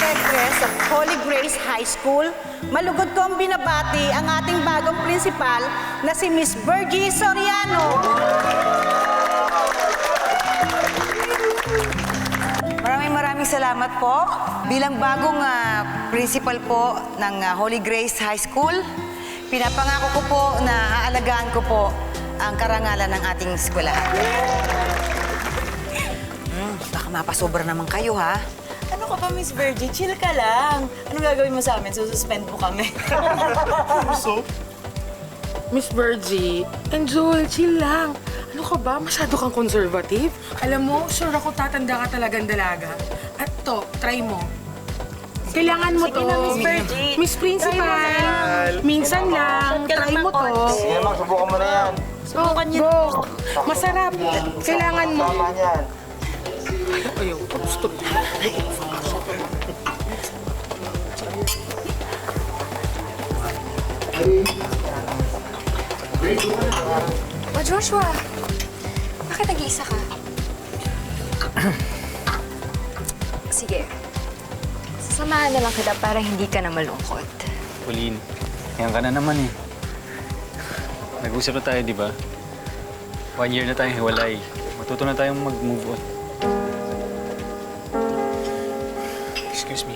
Directress of Holy Grace High School, malugod kong binabati ang ating bagong principal na si Miss Virgie Soriano. Maraming salamat po. Bilang bagong principal po ng Holy Grace High School, pinapangako ko po na aalagaan ko po ang karangalan ng ating eskwelahan. Baka mapasobra naman kayo, ha? Ano ka pa, Miss Virgie? Chill ka lang. Anong gagawin mo sa amin? Sususpend mo kami. Miss Virgie and Joel, chill lang. Ano ka ba? Masyado kang conservative. Alam mo, sure ako tatanda ka talagang dalaga. At to, try mo. Kailangan mo Sige to. na, Miss Virgie. Miss Principal, minsan lang. Try mo to. Sige naman, subukan mo na yan. Subukan niyo. Go. Masarap. Kailangan mo. Tama yan. Ayaw. Stop. O Joshua, bakit nag-iisa ka? Sige, sasamahan na lang kita para hindi ka na malungkot. Pauline, yan ka na naman eh. Nag-usap na tayo, di ba? 1 year na tayong hiwalay. Matuto na tayong mag-move on. Excuse me.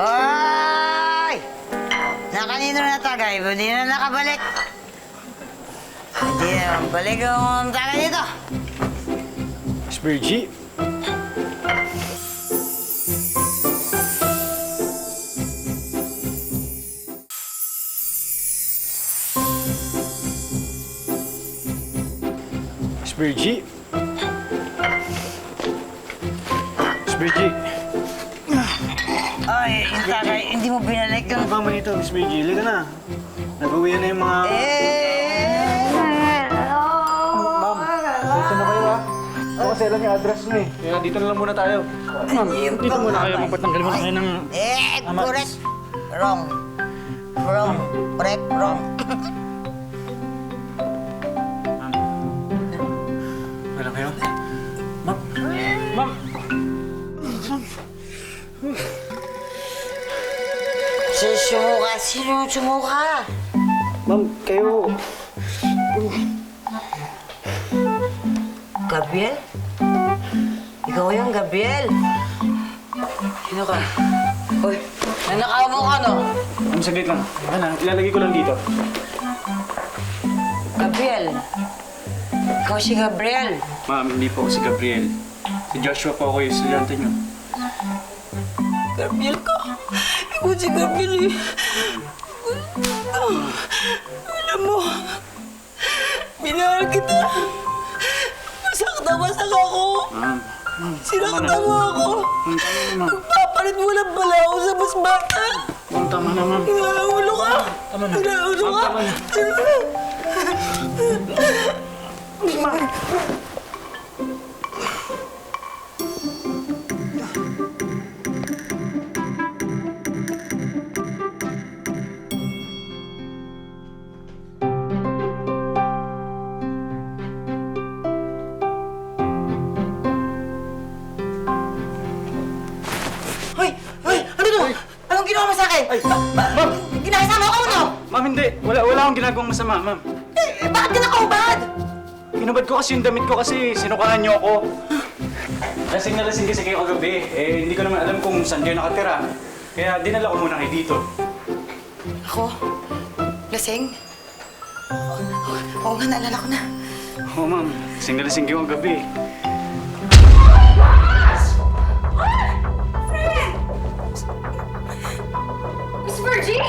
Hoy! Nakanino na tagay? Hindi na nakabalik. Hindi na balik ang tagay dito. Miss Virgie. Miss Virgie. Miss Virgie. Ay, yung tagay, hindi mo binalik yung... Ano ba man ito, Miss Virgie? Liga na. Nag-uwi na yung mga... Ma'am, dito na kayo ah. Ako kasi alam yung address mo eh. Kaya dito na lang muna tayo. Ma'am, dito muna kayo. Magpatanggal muna kayo ng... Correct. Wrong. Wrong. Correct. Wrong. Wala kayo? Ma'am? Ma'am! Sumuka. Sino sumuka? Ma'am, kayo... Gabriel? Ikaw yung Gabriel? Sino ka? Uy, nanakaw mo ka, no? Ma'am, saglit lang. Ano, ilalagay ko lang dito. Gabriel? Ikaw si Gabriel? Ma'am, hindi po ako si Gabriel. Si Joshua po ako yung estudyante niyo. Gabriel ka? Ikaw si Gabriel eh. Alam mo, minahal kita. Masak ako. Ma'am, Sinaktan mo ako. Magpapalit mo lang pala ako sa mas bata. ma'am, tama na, ma'am. Inaulo ka. Tama na. Inaulo ka. Tama na. Hoy! Hoy! Ano to? Anong ginawa mo sa akin? Ay, ma'am! Ginakasama ko no? Ma'am, hindi. Wala akong ginagawang masama, ma'am. Bakit ka nakaubad? Hinubad ko kasi yung damit ko kasi sinukaan niyo ako. Lasing na lasing kasi kayo kagabi. Eh, hindi ko naman alam kung saan kayo nakatira. Kaya dinala ko muna kayo dito. Ako? Lasing? Oo nga, naalala ko na. Oo, ma'am. Lasing na lasing kayo kagabi. Miss Virgie?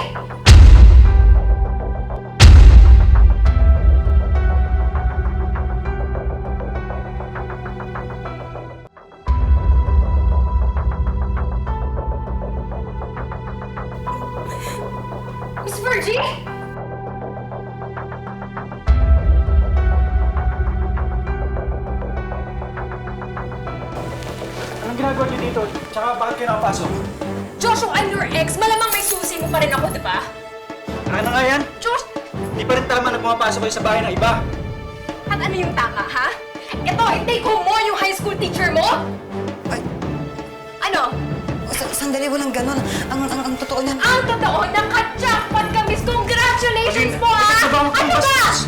Miss Virgie? Anong ginagawa niyo dito? Tsaka bakit kayo nakapasok? Joshua, I'm your ex. Malamang may susi mo pa rin ako, di ba? Ano nga yan? Josh, Di pa rin tama na pumapasok kayo sa bahay ng iba. at ano yung tama, ha? Ito, take home mo yung high school teacher mo? Ay, Ano? sandali, walang ganon. Ang totoo niyan. Ang totoo, naka-jackpot ka, miss! Congratulations po, ha? Ano ba ang Ano ba? bastos?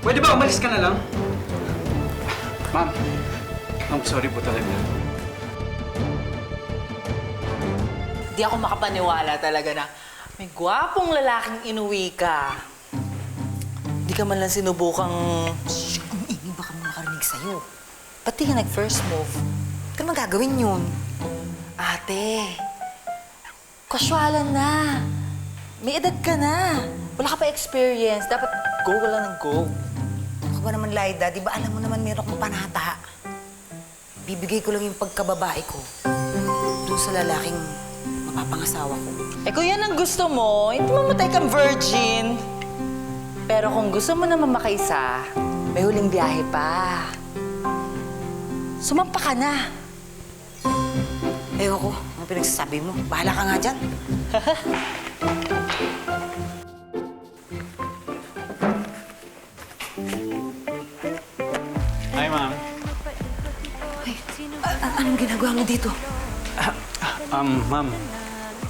Pwede ba umalis ka na lang? Ma'am, I'm sorry po talaga. Di ako makapaniwala talaga na may gwapong lalaking inuwi ka. Di ka man lang sinubukang... Shh, ang ingay, baka may makarinig sa'yo. Ba't di ka nag-first move? Ba't ka naman gagawin yun? Ate, kasyalan na. May edad ka na. Wala ka pa experience. Dapat go ka lang ng go. Ako ba naman, Laida? Di ba alam mo naman meron akong panata? Bibigay ko lang yung pagkababae ko doon sa lalaking mapapangasawa ko. Eh kung yan ang gusto mo, hindi mamatay kang virgin. Pero kung gusto mo naman makaisa, may huling biyahe pa. Sumampa ka na. Ewan ko, ano pinagsasabi mo? Bahala ka nga dyan. Hi, ma'am. Anong ginagawa mo dito? Ma'am,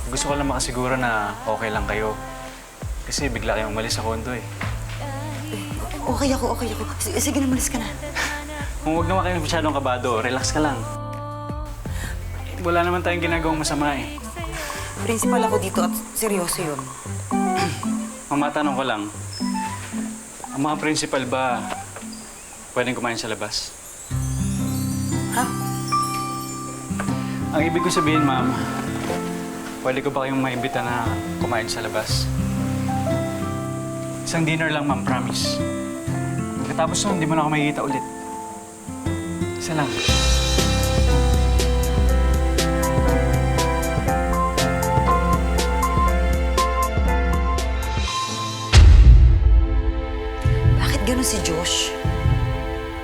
gusto ko lang makasiguro na okay lang kayo. Kasi bigla kayong umalis sa kondo eh. Okay ako. Sige na, malis ka na. Kung huwag naman kayo masyadong kabado, relax ka lang. Wala naman tayong ginagawang masama eh. Principal ako dito at seryoso yun. Ang matanong ko lang, ang mga principal ba pwedeng kumain sa labas? Ha? Ang ibig ko sabihin, ma'am, pwede ko ba kayong maimbita na kumain sa labas? Isang dinner lang, ma'am, promise. Pagkatapos nun, hindi mo na ako makikita ulit. Isa lang. Bakit ganun si Josh?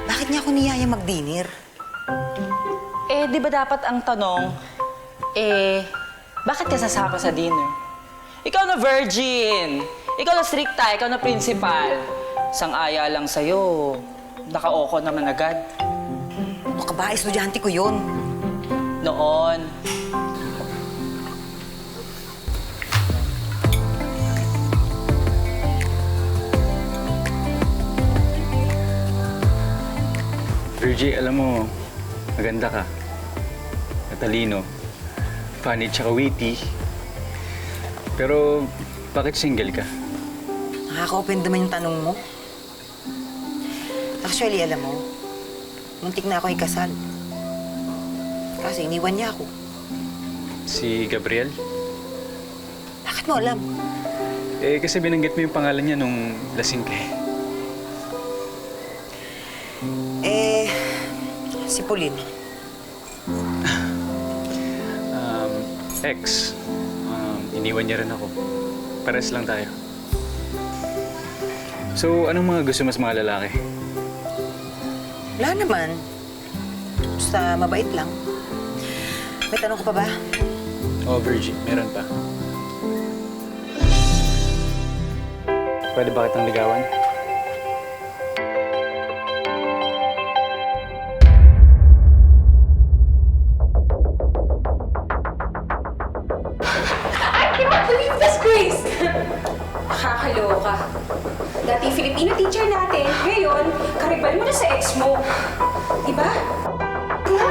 Bakit niya ako niyaya mag-dinner? Eh, di ba dapat ang tanong, bakit ka sasama sa dinner? Ikaw na virgin! Ikaw na stricta, ikaw na principal. Sang-aya lang sa'yo. Naka-oko naman agad. Ano ka ba? Estudyante ko yun. Noon. Virgie, alam mo, maganda ka. Matalino. Funny tsaka witty. Pero, bakit single ka? Nakaka-open naman yung tanong mo. Actually, alam mo, muntik na ako ikasal. Kasi iniwan niya ako. Si Gabriel? Bakit mo alam? Eh, kasi binanggit mo yung pangalan niya nung lasing ka eh. Si Pauline. Ex. Iniwan niya rin ako. Pares lang tayo. So, anong mga gusto mas mga lalaki? Wala naman. Basta mabait lang. May tanong ka pa ba? Oh, Virgie, meron pa. Pwede ba kitang ligawan? I cannot believe this, Grace! Nakakaloka. Dati Filipino teacher natin, ngayon, karibal mo na sa ex mo. Diba? Diba?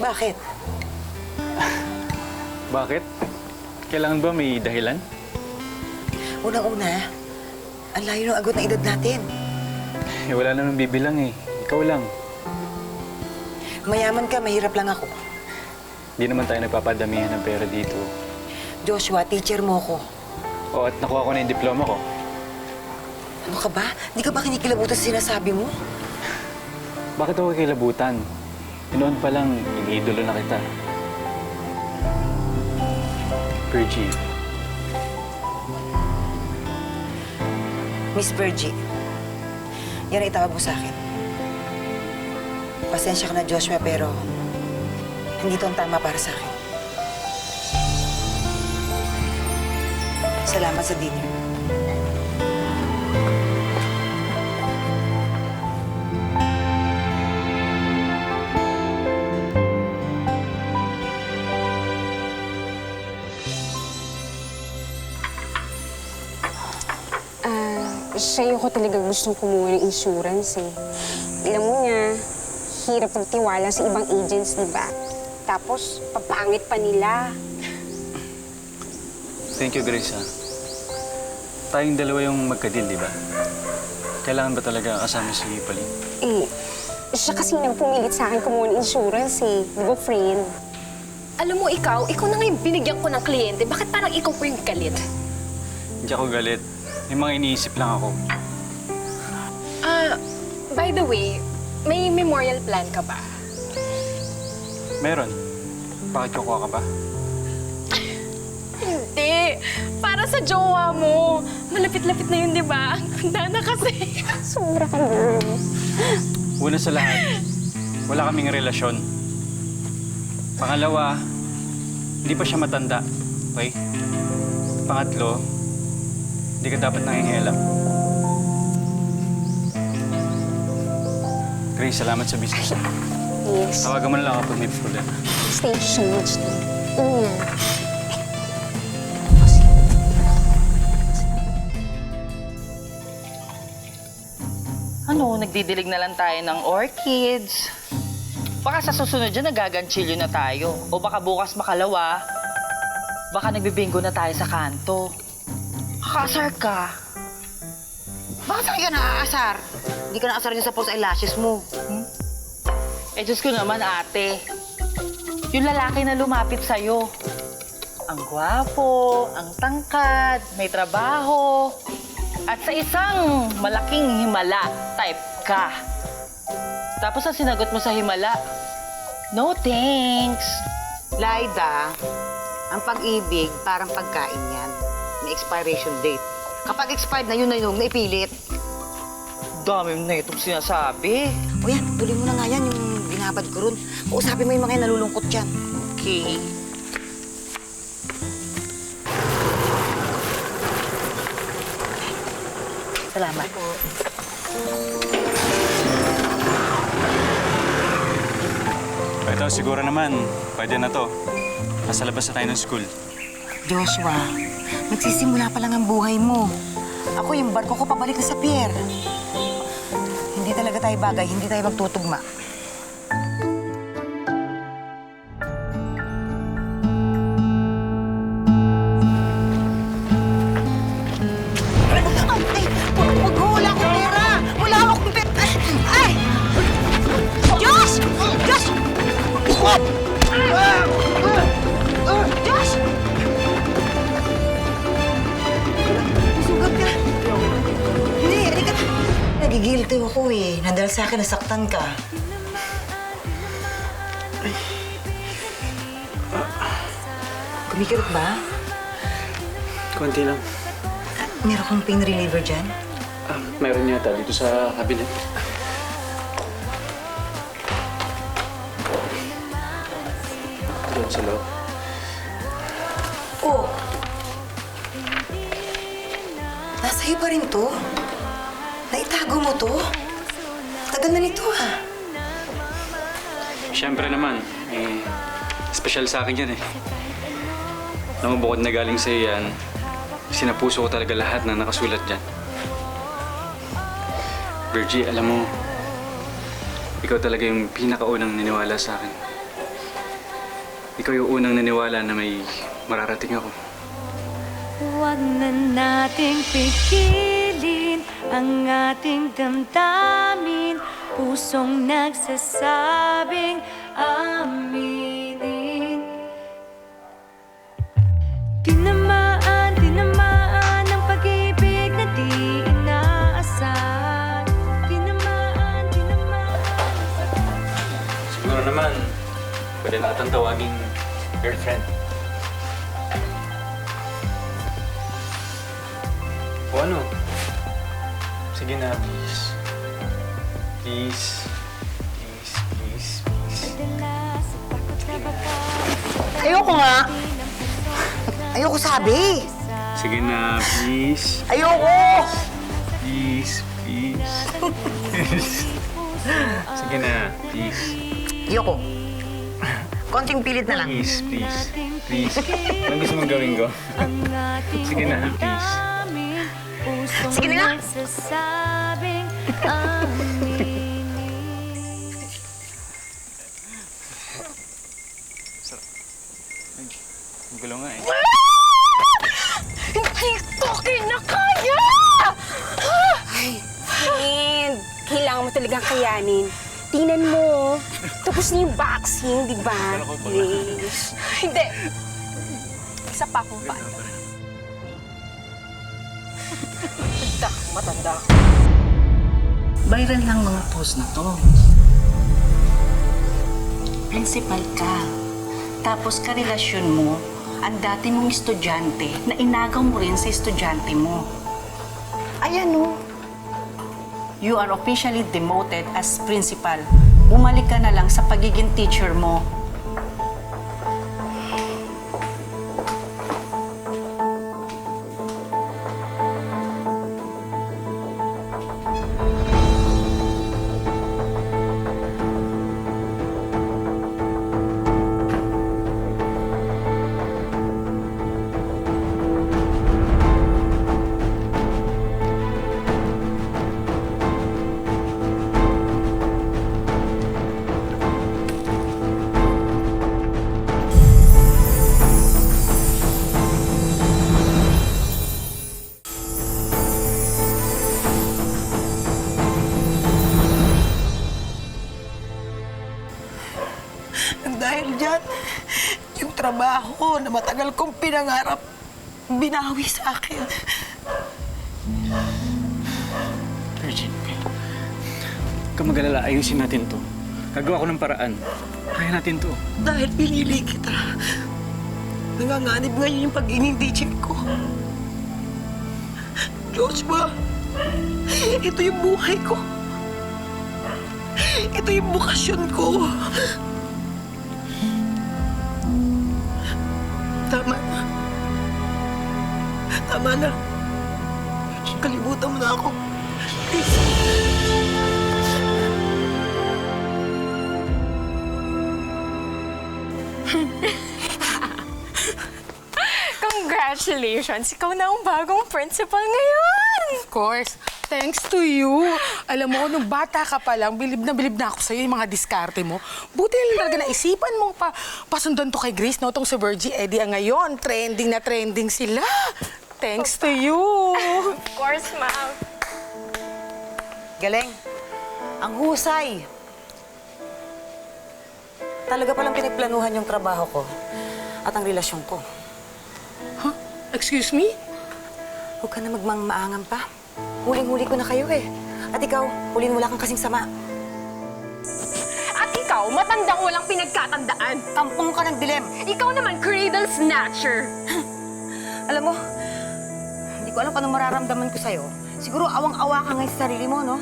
Bakit? Bakit? Kailangan ba may dahilan? Unang-una, ang layo ng agot ng edad natin. Eh, wala naman bibilang eh. Ikaw lang. Mayaman ka, mahirap lang ako. Di naman tayo nagpapadamihan ng pera dito. Joshua, teacher mo ko. Oh, at nakuha ko na yung diploma ko. Ano ka ba? Di ka ba kinikilabutan sa sinasabi mo? Bakit ako kilabutan? Noon pa lang, iniidolo na kita. Virgie, Miss Virgie, yan ang itawag mo sa akin. Pasensya ka na, Joshua, pero hindi ito ang tama para sa akin. Salamat sa dinner. Sa'yo ko talaga gustong kumuha ng insurance eh. Alam mo nga, hirap magtiwala sa ibang agents, di ba? Tapos, papangit pa nila. Thank you, Grace, ha. Tayong dalawa yung magka-deal, di ba? Kailangan ba talaga kasama si Pauline? Eh, siya kasi nang pumilit sa akin kumuha ng insurance eh. Di ba, friend? Alam mo, ikaw na nga yung binigyan ko ng kliyente. Bakit parang ikaw po yung galit? Hindi ako galit. May mga iniisip lang ako. By the way, may memorial plan ka ba? Meron. Bakit kukuha ka ba? Hindi. Para sa jowa mo. Malapit-lapit na yun, di ba? Ang ganda na kasi. Sobra ka, girl. Una sa lahat, wala kaming relasyon. Pangalawa, hindi pa siya matanda. Okay? Pangatlo, hindi ka dapat nangingialam. Grace, salamat sa business. Yes. Tawagan mo na lang ako pag may problema. Stay tuned. Ingat. Ano, nagdidilig na lang tayo ng orchids. Baka sa susunod dyan, nagaganchilyo na tayo. O baka bukas makalawa, baka nagbibingo na tayo sa kanto. Kakasar ka. Bakit saan ka naaasar? Hindi ka naaasar niya sa false eyelashes mo. Eh, Diyos ko naman, ate. Yung lalaki na lumapit sa'yo. Ang gwapo, ang tangkad, may trabaho. At sa isang malaking himala type ka. Tapos ang sinagot mo sa himala, no thanks. Laida, ang pag-ibig parang pagkain yan. May expiration date. Kapag expired na yun, naipilit. Dami na itong sinasabi. O yan, tuloy mo na nga yan, yung binabad ko ron. Kausapin mo yung mga yan, nalulungkot yan. Okay. Salamat. Ito, siguro naman, pwede na to. Nasa labas na tayo ng school. Joshua, nagsisimula pa lang ang buhay mo. Ako, yung barko ko pabalik na sa pier. Hindi talaga tayo bagay, hindi tayo magtutugma. Wala akong pera! Wala akong pera! Ay! Diyos! Diyos! Diyos! Sugat ka. Hindi, halika na. Nagigilty ako eh. Nadal sa akin, nasaktan ka. Kumikirot ba? Konti lang. Meron kang pain reliever dyan? Meron yata dito sa cabinet. Doon sa loob. Oh! Nasa'yo pa rin to? Naitago mo to? Tagal na nito ah. Siyempre naman, special sa akin yan eh. Alam mo, bukod na galing sa'yo yan, sinapuso ko talaga lahat na nakasulat dyan. Virgie, alam mo, ikaw talaga yung pinakaunang naniwala sa akin. Ikaw yung unang naniwala na may mararating ako. Huwag na nating pigilin ang ating damdamin, pusong nagsasabing aminin. Tinamaan ng pag-ibig na di inaasahan. Tinamaan. Siguro naman, pwede na kitang tawaging girlfriend. O ano? Sige na, please. Please. Please, please, please. Dala sa takot na baka Ayoko nga. Ayoko sabi. Sige na, please. Ayoko! Please, please. Sige na, please. Ayoko. Konting pilit na lang. Please, please. Please. Anong gusto mong gawin ko? Sige na, please. Sige na nga. Sasabing aminin. Ang gulo nga eh. Hindi ko kinakaya! Ay, friend, kailangan mo talagang kayanin. Tingnan mo, tapos na yung vaccine, di ba? Yes. Hindi. Isa pa akong paano. Matanda. Viral lang mga post na to. Principal ka. Tapos karelasyon mo, ang dati mong estudyante na inagaw mo rin sa estudyante mo. Ayan o. You are officially demoted as principal. Bumalik ka na lang sa pagiging teacher mo. Dahil dyan, yung trabaho na matagal kong pinangarap, binawi sa akin. Virgin, huwag kang mag-alala. Ayusin natin to. Gagawa ko ng paraan. Kaya natin to. Dahil pinili kita, nanganganib ngayon yung pagiging teacher ko. Joshua, ito yung buhay ko. Ito yung bukasyon ko. Tama na. Tama na. Kalimutan mo na ako. Please. Congratulations! Ikaw na ang bagong principal ngayon! Of course. Thanks to you. Alam mo, nung bata ka pa lang, bilib na ako sa'yo yung mga diskarte mo. Buti lang talaga naisipan mong pasundan to kay Grace, no? Tong si Virgie, Eddie, ngayon, trending na trending sila. Thanks to you. Of course, ma'am. Galing. Ang husay. Talaga palang pinagplanuhan yung trabaho ko at ang relasyon ko. Huh? Excuse me? Huwag ka na magmangmaangan pa. Huling-huli ko na kayo eh. At ikaw, huling wala kang kasing sama. At ikaw, matandang walang pinagkatandaan. Kampong ka ng dilim. Ikaw naman, cradle snatcher. Alam mo, hindi ko alam kung anong mararamdaman ko sa'yo. Siguro awang-awa ka ngayon sa sarili mo, no?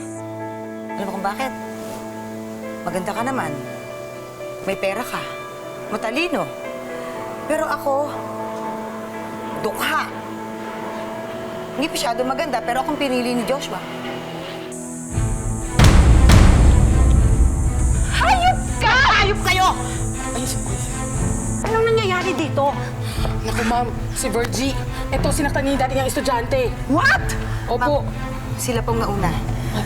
Alam mo kung bakit? Maganda ka naman. May pera ka. Matalino. Pero ako, dukha. Hindi masyado maganda, pero akong pinili ni Joshua. Hayop ka! Hayop kayo! Anong nangyayari dito? Naku, ma'am, si Virgie, eto sinaktan niya yung dati niyang estudyante. What? Opo. Sila pong nauna.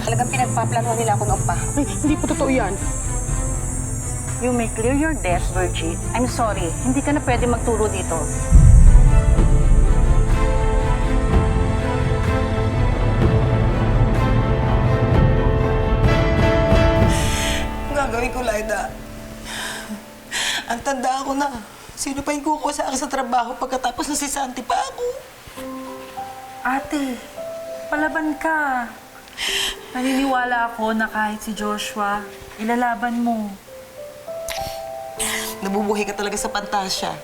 Talagang pinagpaplanuhan nila ako noon pa. Ay, hindi po totoo yan. You may clear your desk, Virgie. I'm sorry, hindi ka na pwede magturo dito. Gagawin ko, Lyda. Ang tanda ko na. Sino pa yung kukuha sa akin sa trabaho pagkatapos na si Santi pa ako? Ate, palaban ka. Naniniwala ako na kahit si Joshua, ilalaban mo. Nabubuhay ka talaga sa pantasya.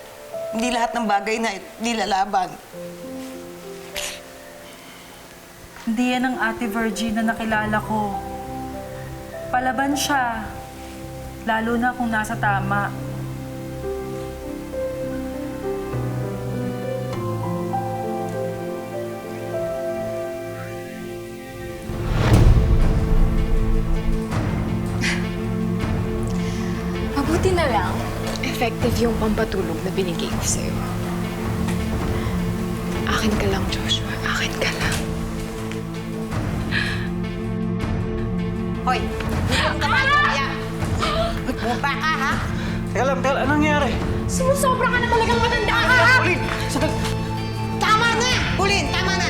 Hindi lahat ng bagay na nilalaban. Hindi yan ang Ate Virgie na nakilala ko. Palaban siya. Lalo na kung nasa tama. Mabuti na lang, effective yung pampatulog na binigay ko sa'yo. Akin ka lang, Joshua. Akin ka lang. Hoy, ang kamay mo kaya. Bumaba ka, ha? Teka lang, anong nangyari? Sumusobra ka na talagang matanda ka, ha? Pauline! Sandali! Tama na! Pauline, tama na!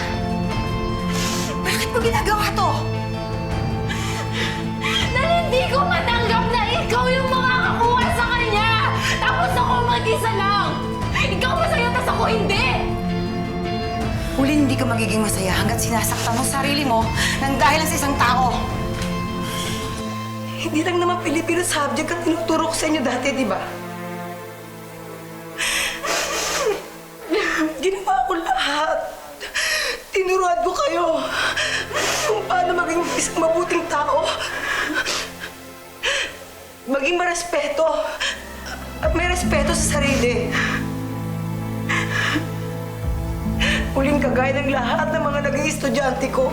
Bakit mo ginagawa to? Dahil hindi ko matanggap na ikaw yung makakakuha sa kanya! Tapos ako mag-isa lang! Ikaw masaya, tas ako hindi! Pauline, hindi ka magiging masaya hanggat sinasaktan mo sarili mo nang dahil lang sa isang tao. Hindi lang naman Filipino subject ang tinuturo ko sa inyo dati, di ba? Ginawa ko lahat. Tinuruan ko kayo kung paano maging isang mabuting tao. Maging marespeto. At may respeto sa sarili. Huling kagaya ng lahat ng mga naging estudyante ko.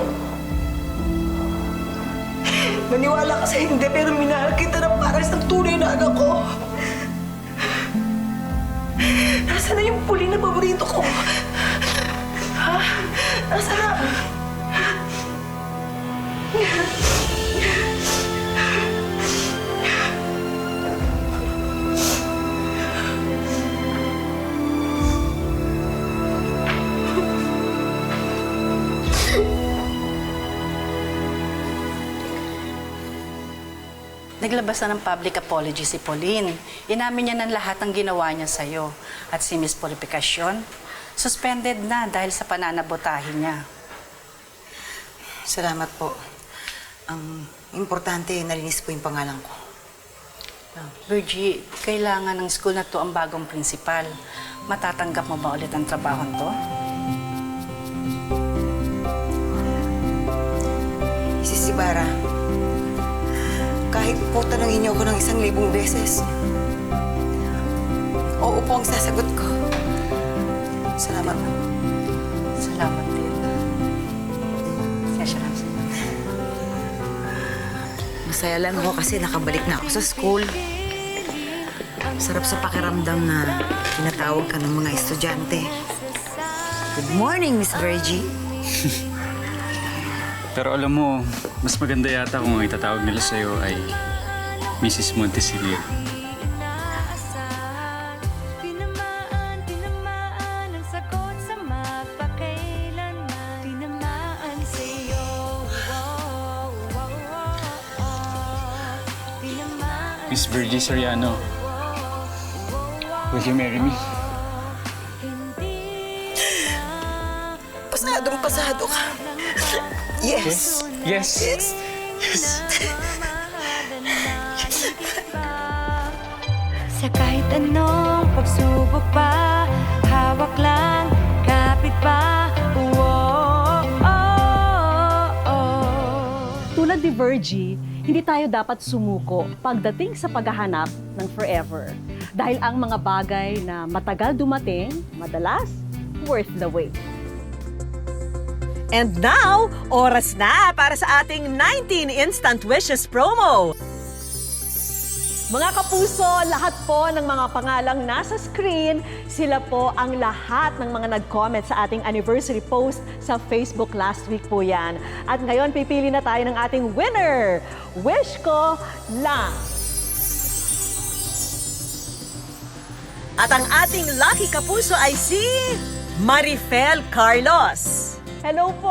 Maniwala ka sa hindi, pero minahal kita na parang isang tunay na anak ko. Nasaan na yung Pauline na paborito ko? Ha? Nasaan na? Naglabas na ng public apology si Pauline. Inamin niya ng lahat ng ginawa niya sa'yo. At si Miss Purificacion, suspended na dahil sa pananabotahin niya. Salamat po. Ang importante, nalinis po yung pangalan ko. Virgie, kailangan ng school na to ang bagong principal. Matatanggap mo ba ulit ang trabaho to? Mrs. Ibarra, kahit po tanungin niyo ako ng 1,000 beses, oo po ang sasagot ko. Salamat po. Salamat din. Session lang sa'yo. Masaya lang ako kasi nakabalik na ako sa school. Sarap sa pakiramdam na tinatawag ka ng mga estudyante. Good morning, Miss Virgie. Pero alam mo, mas maganda yata kung ang itatawag nila sa'yo ay Mrs. Montesilia. Tinamaan ang sagot sa mapakailanman. Tinamaan sa'yo. Miss Virgie Soriano, will you marry me? Pasadong-pasado ka. Yes. Yes. Yes. Yes. Sa kahit anong pagsubok pa, hawak lang, kapit pa. Tulad ni Virgie, hindi tayo dapat sumuko pagdating sa paghahanap ng forever. Dahil ang mga bagay na matagal dumating, madalas, worth the wait. And now, oras na para sa ating 19 Instant Wishes promo. Mga kapuso, lahat po ng mga pangalang nasa screen, sila po ang lahat ng mga nag-comment sa ating anniversary post sa Facebook last week po yan. At ngayon, pipili na tayo ng ating winner. Wish ko lang. At ang ating lucky kapuso ay si Marifel Carlos. Hello po!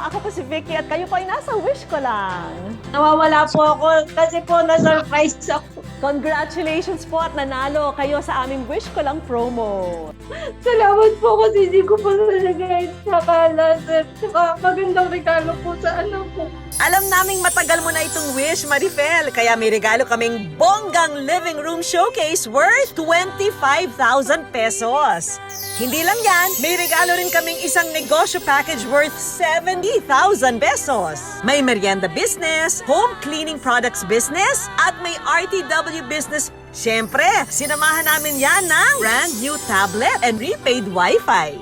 Ako po si Vicky at kayo po ay nasa Wish Ko Lang. Nawawala po ako kasi po na-surprise ako. Congratulations po at nanalo kayo sa aming Wish Ko Lang promo. Salamat po kasi hindi ko po nalagay sa kala, sir. Saka magandang regalo po sa anak ko. Alam naming matagal mo na itong wish, Marifel, kaya may regalo kaming bonggang living room showcase worth 25,000 pesos. Hindi lang yan, may regalo rin kaming isang negosyo package worth 70,000 pesos. May merienda business, home cleaning products business, at may RTW business. Siyempre, sinamahan namin yan ng brand new tablet and prepaid Wi-Fi.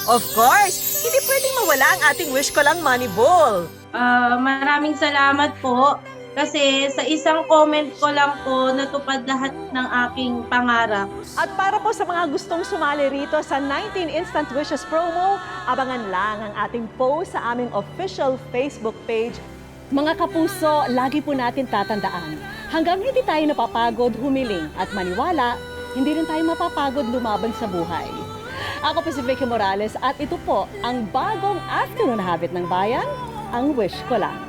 Of course, hindi pwedeng mawala ang ating Wish Ko Lang Money Ball. Maraming salamat po kasi sa isang comment ko lang po natupad lahat ng aking pangarap. At para po sa mga gustong sumali rito sa 19 Instant Wishes promo, abangan lang ang ating post sa aming official Facebook page. Mga kapuso, lagi po natin tatandaan, hanggang hindi tayo napapagod humiling at maniwala, hindi rin tayo mapapagod lumaban sa buhay. Ako po si Vicky Morales at ito po ang bagong afternoon habit ng bayan, ang Wish Ko Lang.